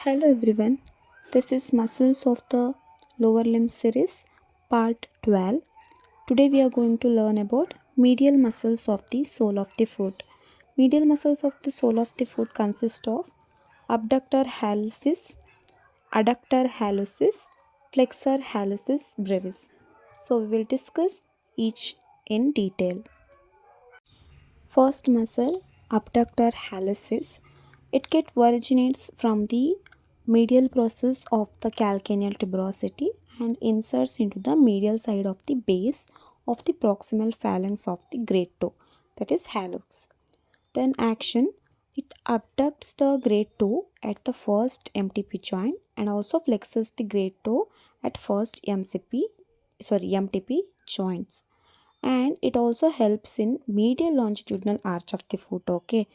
Hello everyone, this is Muscles of the Lower Limb series, part 12. Today we are going to learn about medial muscles of the sole of the foot. Medial muscles of the sole of the foot consist of abductor hallucis, adductor hallucis, flexor hallucis brevis. So we will discuss each in detail. First muscle, abductor hallucis. Originates from the medial process of the calcaneal tuberosity and inserts into the medial side of the base of the proximal phalanx of the great toe, that is hallux. Then action, it abducts the great toe at the first MTP joint and also flexes the great toe at first MTP joints, and it also helps in medial longitudinal arch of the foot. Okay,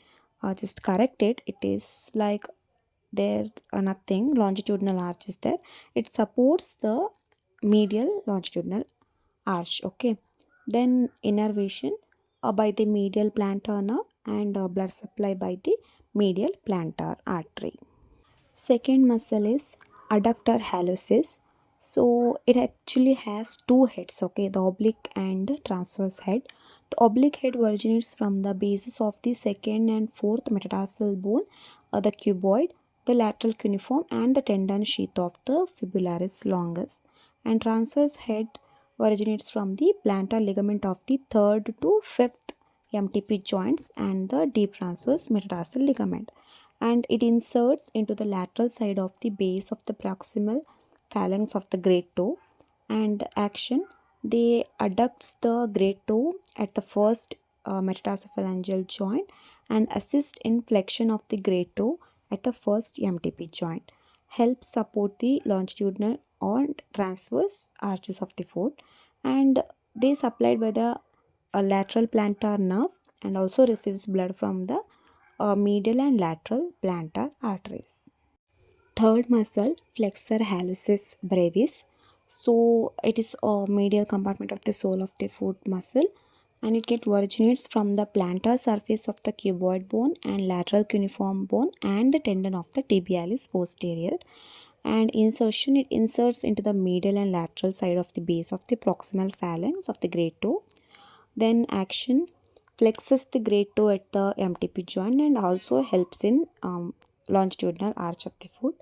just correct it, it is like there nothing longitudinal arch is there, it supports the medial longitudinal arch. Okay, then innervation by the medial plantar nerve and blood supply by the medial plantar artery. Second muscle is adductor hallucis. So it actually has two heads, okay, the oblique and the transverse head. The oblique head originates from the basis of the second and fourth metatarsal bone, the cuboid, the lateral cuneiform, and the tendon sheath of the fibularis longus. And transverse head originates from the plantar ligament of the third to fifth MTP joints and the deep transverse metatarsal ligament, and it inserts into the lateral side of the base of the proximal phalanx of the great toe. And action, they adducts the great toe at the first metatarsophalangeal joint and assist in flexion of the great toe at the first MTP joint, helps support the longitudinal or transverse arches of the foot, and they supplied by the lateral plantar nerve and also receives blood from the medial and lateral plantar arteries. Third muscle, flexor hallucis brevis. So it is a medial compartment of the sole of the foot muscle, and it originates from the plantar surface of the cuboid bone and lateral cuneiform bone and the tendon of the tibialis posterior. And insertion, it inserts into the medial and lateral side of the base of the proximal phalanx of the great toe. Then action, flexes the great toe at the MTP joint and also helps in longitudinal arch of the foot.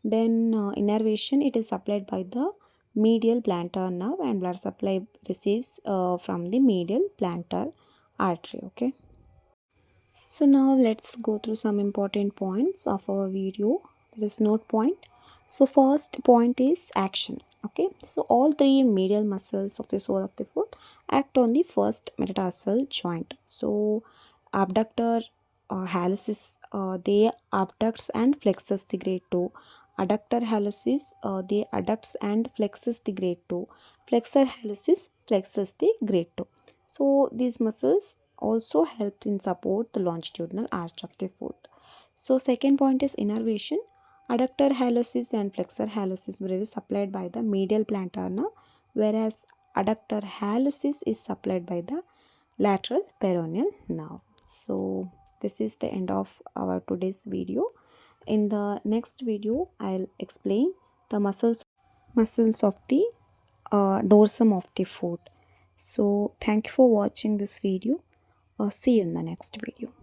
Then innervation, it is supplied by the medial plantar nerve and blood supply receives from the medial plantar artery. Okay, so now let's go through some important points of our video. There is note point. So first point is action. Okay, so all three medial muscles of the sole of the foot act on the first metatarsal joint. So abductor hallucis, they abducts and flexes the great toe. Adductor hallucis, they adducts and flexes the great toe. Flexor hallucis flexes the great toe. So these muscles also help in support the longitudinal arch of the foot. So second point is innervation. Adductor hallucis and flexor hallucis brevis supplied by the medial plantar nerve, whereas adductor hallucis is supplied by the lateral peroneal nerve. So this is the end of our today's video. In the next video, I'll explain the muscles of the dorsum of the foot. So thank you for watching this video. See you in the next video.